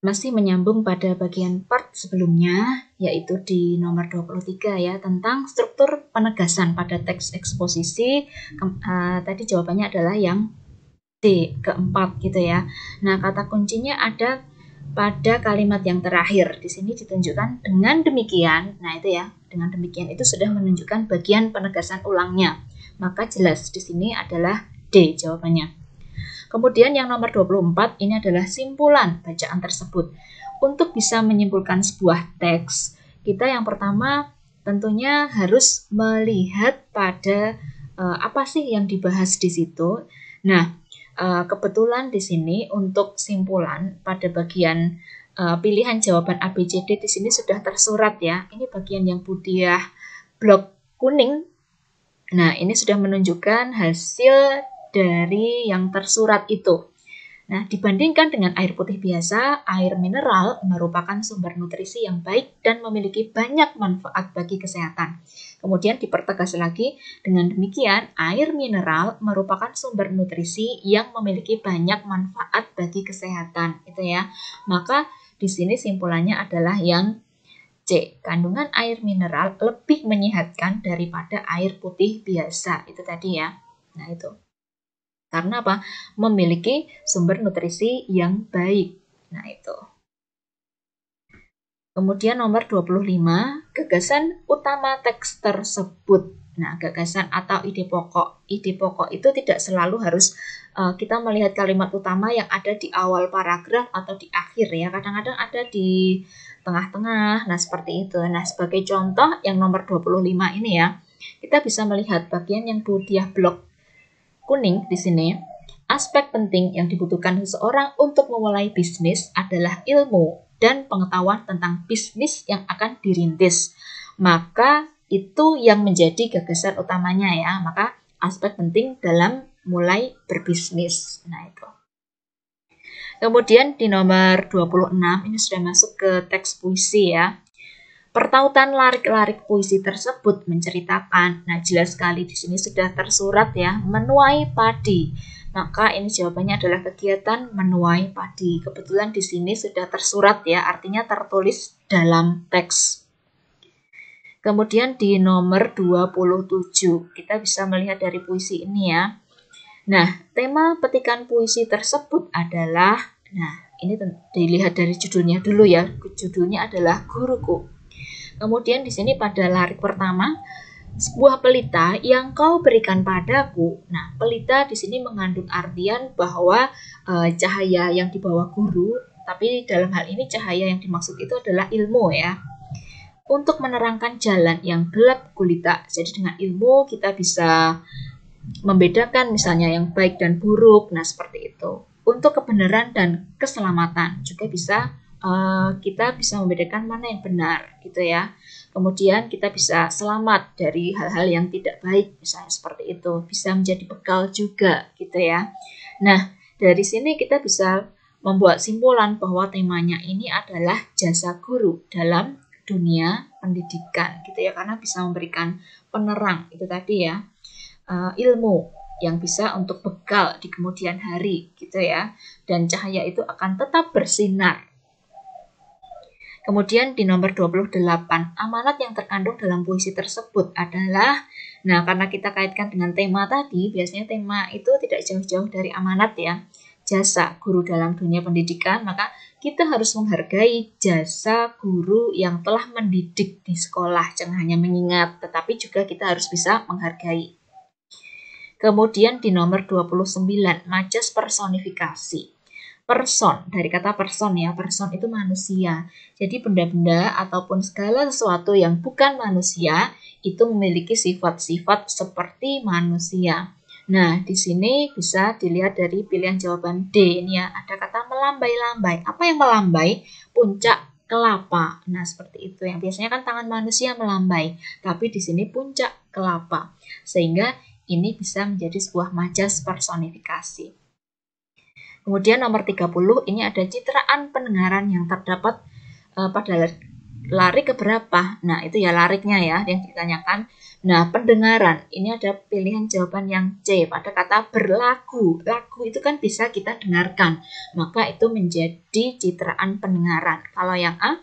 masih menyambung pada bagian part sebelumnya, yaitu di nomor 23 ya, tentang struktur penegasan pada teks eksposisi. Tadi jawabannya adalah yang D, keempat gitu ya. Nah, kata kuncinya ada pada kalimat yang terakhir. Di sini ditunjukkan dengan demikian. Nah, itu ya, dengan demikian itu sudah menunjukkan bagian penegasan ulangnya. Maka jelas di sini adalah D jawabannya. Kemudian yang nomor 24 ini adalah simpulan bacaan tersebut. Untuk bisa menyimpulkan sebuah teks, kita yang pertama tentunya harus melihat pada apa sih yang dibahas di situ. Nah, kebetulan di sini untuk simpulan pada bagian pilihan jawaban ABCD di sini sudah tersurat ya. Ini bagian yang Budiah blok kuning. Nah, ini sudah menunjukkan hasil dari yang tersurat itu. Nah, dibandingkan dengan air putih biasa, air mineral merupakan sumber nutrisi yang baik dan memiliki banyak manfaat bagi kesehatan. Kemudian dipertegas lagi, dengan demikian air mineral merupakan sumber nutrisi yang memiliki banyak manfaat bagi kesehatan, itu ya. Maka di sini simpulannya adalah yang C. Kandungan air mineral lebih menyehatkan daripada air putih biasa, itu tadi ya. Nah, itu. Karena apa? Memiliki sumber nutrisi yang baik. Nah, itu. Kemudian nomor 25, gagasan utama teks tersebut. Nah, gagasan atau ide pokok. Ide pokok itu tidak selalu harus kita melihat kalimat utama yang ada di awal paragraf atau di akhir ya. Kadang-kadang ada di tengah-tengah. Nah, seperti itu. Nah, sebagai contoh yang nomor 25 ini ya, kita bisa melihat bagian yang Budiah blok kuning di sini. Aspek penting yang dibutuhkan seseorang untuk memulai bisnis adalah ilmu dan pengetahuan tentang bisnis yang akan dirintis. Maka itu yang menjadi gagasan utamanya ya. Maka aspek penting dalam mulai berbisnis. Nah, itu. Kemudian di nomor 26 ini sudah masuk ke teks puisi ya. Pertautan larik-larik puisi tersebut menceritakan, nah jelas sekali di sini sudah tersurat ya, menuai padi. Maka ini jawabannya adalah kegiatan menuai padi. Kebetulan di sini sudah tersurat ya, artinya tertulis dalam teks. Kemudian di nomor 27, kita bisa melihat dari puisi ini ya. Nah, tema petikan puisi tersebut adalah, nah ini dilihat dari judulnya dulu ya, judulnya adalah Guruku. Kemudian di sini pada larik pertama, sebuah pelita yang kau berikan padaku. Nah, pelita di sini mengandung artian bahwa cahaya yang dibawa guru, tapi dalam hal ini cahaya yang dimaksud itu adalah ilmu ya. Untuk menerangkan jalan yang gelap gulita. Jadi dengan ilmu kita bisa membedakan misalnya yang baik dan buruk. Nah, seperti itu. Untuk kebenaran dan keselamatan juga bisa kita bisa membedakan mana yang benar gitu ya. Kemudian kita bisa selamat dari hal-hal yang tidak baik misalnya seperti itu. Bisa menjadi bekal juga gitu ya. Nah, dari sini kita bisa membuat simpulan bahwa temanya ini adalah jasa guru dalam dunia pendidikan gitu ya, karena bisa memberikan penerang itu tadi ya. Ilmu yang bisa untuk bekal di kemudian hari gitu ya, dan cahaya itu akan tetap bersinar. Kemudian di nomor 28, amanat yang terkandung dalam puisi tersebut adalah, nah karena kita kaitkan dengan tema tadi, biasanya tema itu tidak jauh-jauh dari amanat ya, jasa guru dalam dunia pendidikan, maka kita harus menghargai jasa guru yang telah mendidik di sekolah, jangan hanya mengingat, tetapi juga kita harus bisa menghargai. Kemudian di nomor 29, majas personifikasi. Person, dari kata person ya, person itu manusia. Jadi benda-benda ataupun segala sesuatu yang bukan manusia itu memiliki sifat-sifat seperti manusia. Nah, di sini bisa dilihat dari pilihan jawaban D ini ya, ada kata melambai-lambai. Apa yang melambai? Puncak kelapa. Nah, seperti itu. Yang biasanya kan tangan manusia melambai, tapi di sini puncak kelapa. Sehingga ini bisa menjadi sebuah majas personifikasi. Kemudian nomor 30 ini ada citraan pendengaran yang terdapat pada Lari ke berapa? Nah, itu ya lariknya ya yang ditanyakan. Nah, pendengaran. Ini ada pilihan jawaban yang C pada kata berlaku. Lagu itu kan bisa kita dengarkan. Maka itu menjadi citraan pendengaran. Kalau yang A,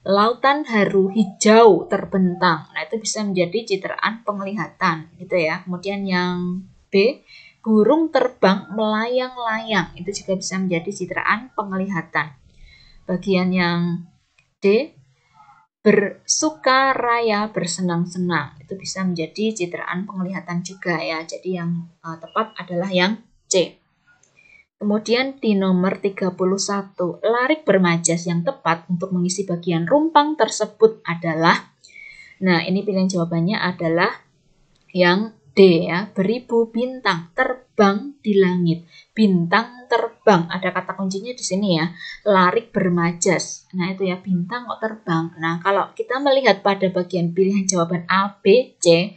lautan haru hijau terbentang. Nah, itu bisa menjadi citraan penglihatan gitu ya. Kemudian yang B, burung terbang melayang-layang. Itu juga bisa menjadi citraan penglihatan. Bagian yang D, bersukaraya bersenang-senang. Itu bisa menjadi citraan penglihatan juga ya. Jadi yang tepat adalah yang C. Kemudian di nomor 31, larik bermajas yang tepat untuk mengisi bagian rumpang tersebut adalah, nah ini pilihan jawabannya adalah yang D ya, beribu bintang terbang di langit. Bintang terbang, ada kata kuncinya di sini ya, larik bermajas. Nah itu ya, bintang kok terbang. Nah kalau kita melihat pada bagian pilihan jawaban A, B, C,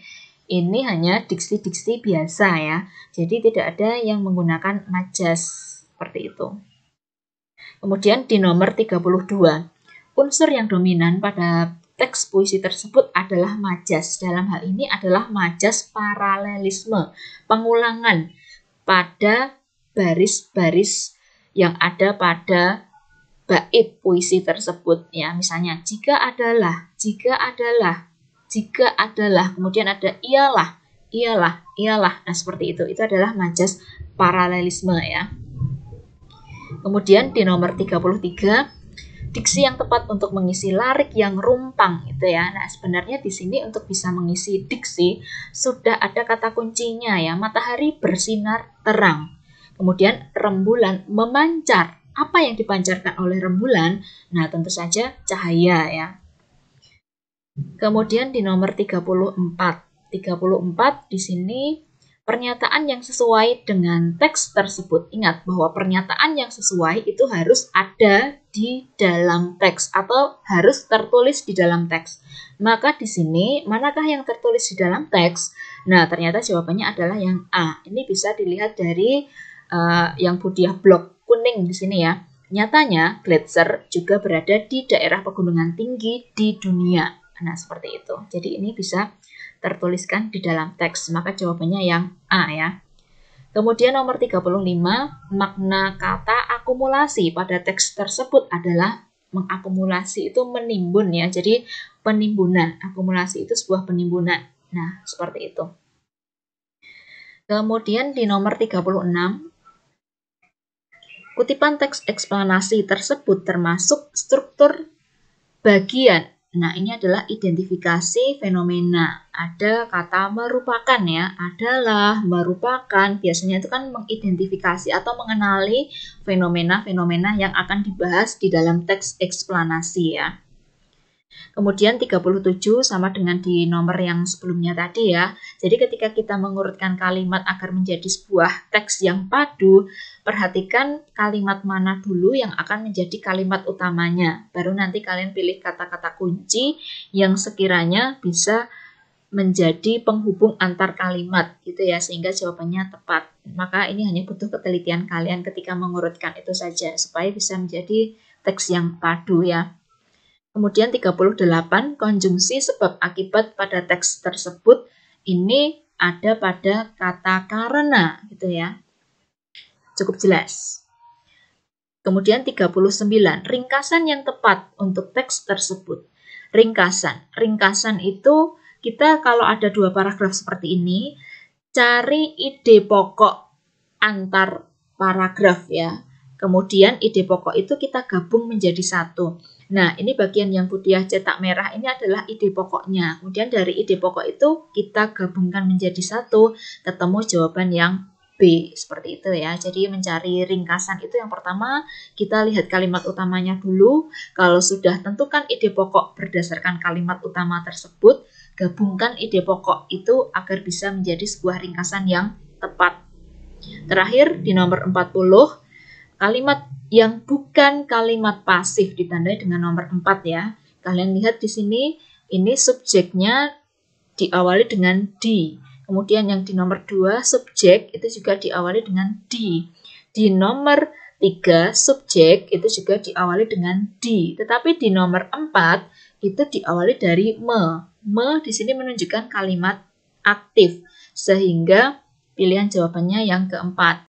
ini hanya diksi-diksi biasa ya. Jadi tidak ada yang menggunakan majas seperti itu. Kemudian di nomor 32, unsur yang dominan pada teks puisi tersebut adalah majas. Dalam hal ini adalah majas paralelisme, pengulangan pada baris-baris yang ada pada bait puisi tersebut ya. Misalnya jika adalah, kemudian ada ialah, ialah. Nah, seperti itu. Itu adalah majas paralelisme ya. Kemudian di nomor 33, diksi yang tepat untuk mengisi larik yang rumpang itu ya. Nah, sebenarnya di sini untuk bisa mengisi diksi sudah ada kata kuncinya ya. Matahari bersinar terang. Kemudian rembulan memancar. Apa yang dipancarkan oleh rembulan? Nah, tentu saja cahaya ya. Kemudian di nomor 34. 34 di sini pernyataan yang sesuai dengan teks tersebut. Ingat bahwa pernyataan yang sesuai itu harus ada di dalam teks atau harus tertulis di dalam teks. Maka di sini manakah yang tertulis di dalam teks? Nah, ternyata jawabannya adalah yang A. Ini bisa dilihat dari yang Budiah blok kuning di sini ya. Nyatanya gletser juga berada di daerah pegunungan tinggi di dunia. Nah, seperti itu. Jadi ini bisa tertuliskan di dalam teks. Maka jawabannya yang A ya. Kemudian nomor 35, makna kata akumulasi pada teks tersebut adalah mengakumulasi itu menimbun ya. Jadi penimbunan, akumulasi itu sebuah penimbunan. Nah, seperti itu. Kemudian di nomor 36, kutipan teks eksplanasi tersebut termasuk struktur bagian. Nah, ini adalah identifikasi fenomena. Ada kata merupakan ya, adalah, merupakan. Biasanya itu kan mengidentifikasi atau mengenali fenomena-fenomena yang akan dibahas di dalam teks eksplanasi ya. Kemudian 37 sama dengan di nomor yang sebelumnya tadi ya. Jadi ketika kita mengurutkan kalimat agar menjadi sebuah teks yang padu, perhatikan kalimat mana dulu yang akan menjadi kalimat utamanya. Baru nanti kalian pilih kata-kata kunci yang sekiranya bisa menjadi penghubung antar kalimat gitu ya, sehingga jawabannya tepat. Maka ini hanya butuh ketelitian kalian ketika mengurutkan itu saja supaya bisa menjadi teks yang padu ya. Kemudian 38, konjungsi sebab akibat pada teks tersebut ini ada pada kata karena gitu ya. Cukup jelas. Kemudian 39, ringkasan yang tepat untuk teks tersebut. Ringkasan itu kita kalau ada dua paragraf seperti ini, cari ide pokok antar paragraf ya. Kemudian ide pokok itu kita gabung menjadi satu. Nah, ini bagian yang Budiah cetak merah ini adalah ide pokoknya. Kemudian dari ide pokok itu kita gabungkan menjadi satu, ketemu jawaban yang B. Seperti itu ya. Jadi mencari ringkasan itu yang pertama, kita lihat kalimat utamanya dulu. Kalau sudah tentukan ide pokok berdasarkan kalimat utama tersebut, gabungkan ide pokok itu agar bisa menjadi sebuah ringkasan yang tepat. Terakhir di nomor 40, kalimat yang bukan kalimat pasif ditandai dengan nomor 4 ya. Kalian lihat di sini, ini subjeknya diawali dengan di. Kemudian yang di nomor 2, subjek itu juga diawali dengan di. Di nomor 3 subjek itu juga diawali dengan di, tetapi di nomor 4 itu diawali dari me. Me di sini menunjukkan kalimat aktif, sehingga pilihan jawabannya yang keempat.